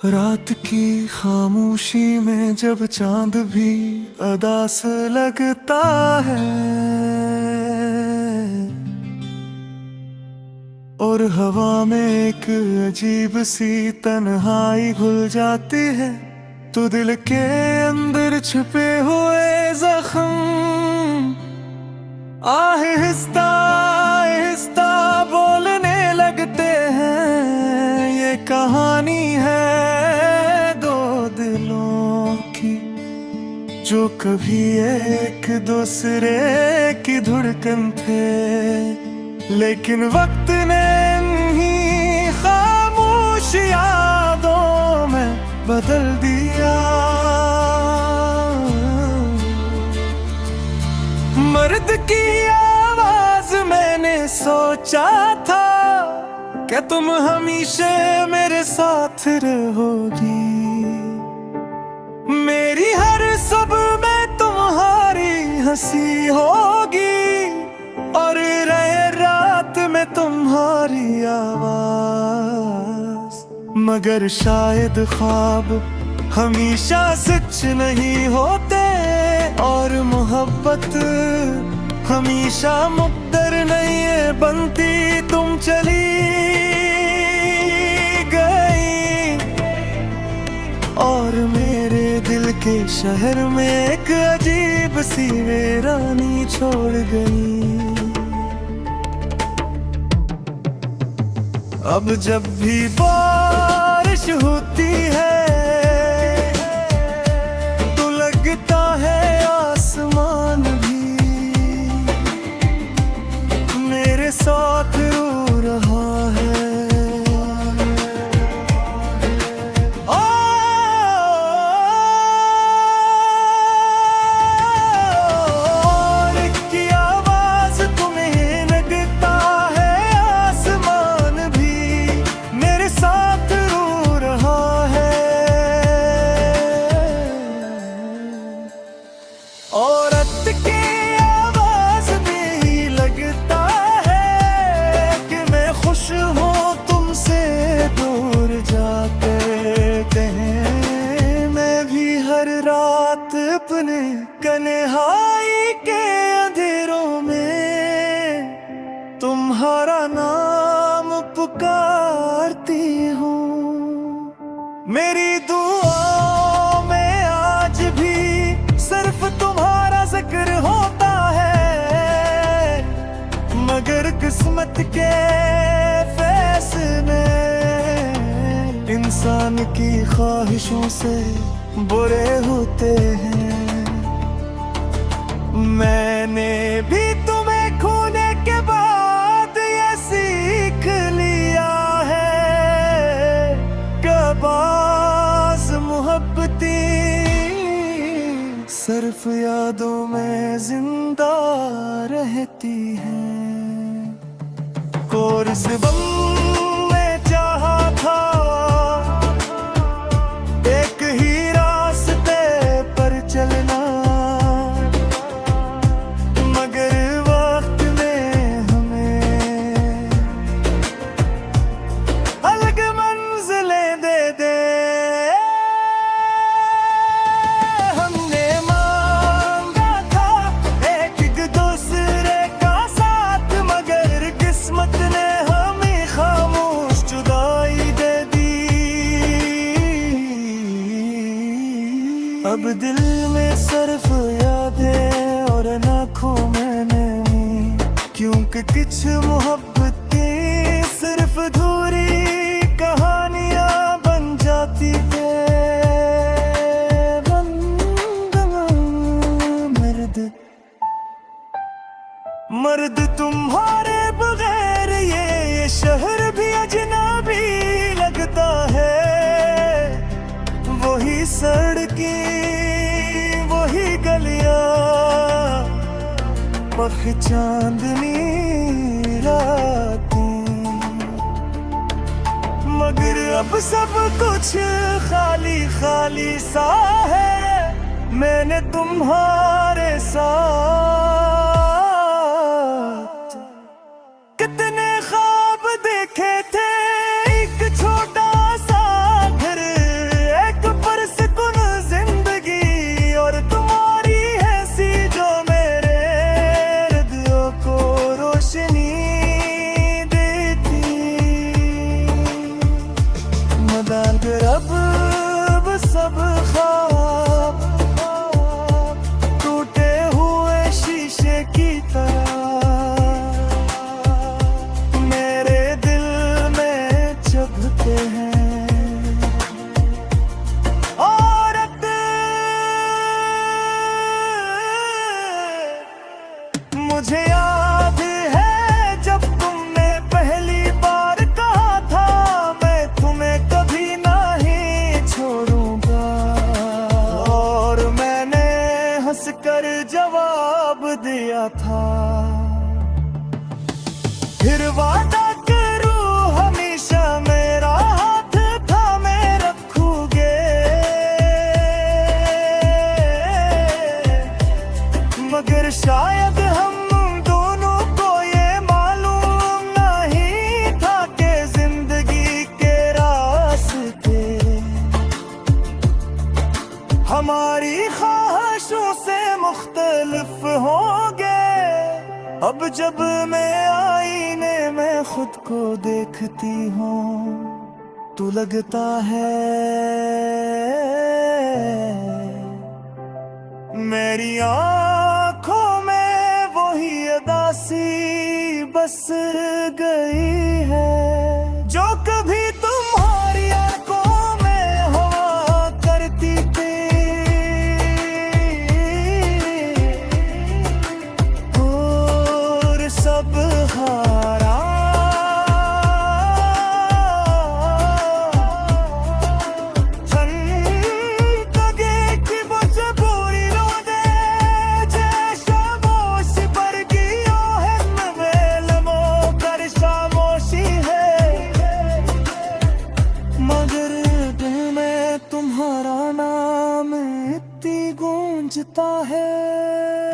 रात की खामोशी में जब चांद भी अदास लगता है और हवा में एक अजीब सी तन्हाई घुल जाती है, तो दिल के अंदर छुपे हुए जख्म आहिस्ता आहिस्ता बोलने लगते हैं। ये कहानी है दो दिलों की जो कभी एक दूसरे की धड़कन थे, लेकिन वक्त ने इन्हीं खामोश यादों में बदल दिया। मर्द की आवाज मैंने सोचा था कि तुम हमेशा मेरे साथ रहोगी, मेरी हर सुबह में तुम्हारी हंसी होगी और रहे रात में तुम्हारी आवाज। मगर शायद ख्वाब हमेशा सच नहीं होते और मोहब्बत हमेशा मुक़द्दर नहीं है बनती। तुम चली गई और मेरे दिल के शहर में एक अजीब सी वीरानी छोड़ गई। अब जब भी बारिश होती है तो लगता है आसमान भी मेरे साथ रो रहा है। और की आवाज तुम्हें लगता है आसमान भी मेरे साथ रो रहा है। औरत की आवाज में ही लगता है कि मैं खुश हूँ तुमसे दूर जाते कहीं। मैं भी हर रात अपने कन्हाई के अंधेरों में तुम्हारा नाम पुकारती हूँ। मेरी दुआओं में आज भी सिर्फ तुम्हारा जिक्र होता है, मगर किस्मत के फैसले इंसान की ख्वाहिशों से बुरे होते हैं। मैंने भी तुम्हें खोने के बाद ये सीख लिया है कबास मोहब्बती सिर्फ यादों में जिंदा रहती हैं। कोर्स बम में चाहा था एक ही रास्ते पर चलना, मगर वक्त ने हमें अलग मंजिलें दे दे। हमने मांगा था एक दूसरे का साथ, मगर किस्मत ने हमें खामोश जुदाई दे दी। अब दिल में सिर्फ यादें और आँखों में नमी, क्योंकि कुछ मोहब्बतें सिर्फ अधूरी कहानियां बन जाती है। मर्द मर्द तुम्हारे बगैर ये शहर भी अजनबी लगता है। वही सड़कें वही गलियां पख चांदनी रातें, मगर अब सब कुछ खाली खाली सा है। मैंने तुम्हारे साथ कितने ख्वाब देखे थे, एक छोटा सा घर मुझे याद है जब तुमने पहली बार कहा था मैं तुम्हें कभी नहीं छोड़ूंगा, और मैंने हंसकर जवाब दिया था। फिर वादा करूं हमेशा मेरा हाथ थामे रखोगे, मगर शायद हम दोनों को ये मालूम नहीं था कि जिंदगी के रास्ते हमारी ख्वाहिशों से मुख्तलिफ होंगे। अब जब मैं आईने में खुद को देखती हूँ तो लगता है मेरी आँखों में वही अदासी बस गई है जो कभी तुम्हारी आँखों में हुआ करती थी। और सब हारा तुम्हारा नाम इतनी गूंजता है।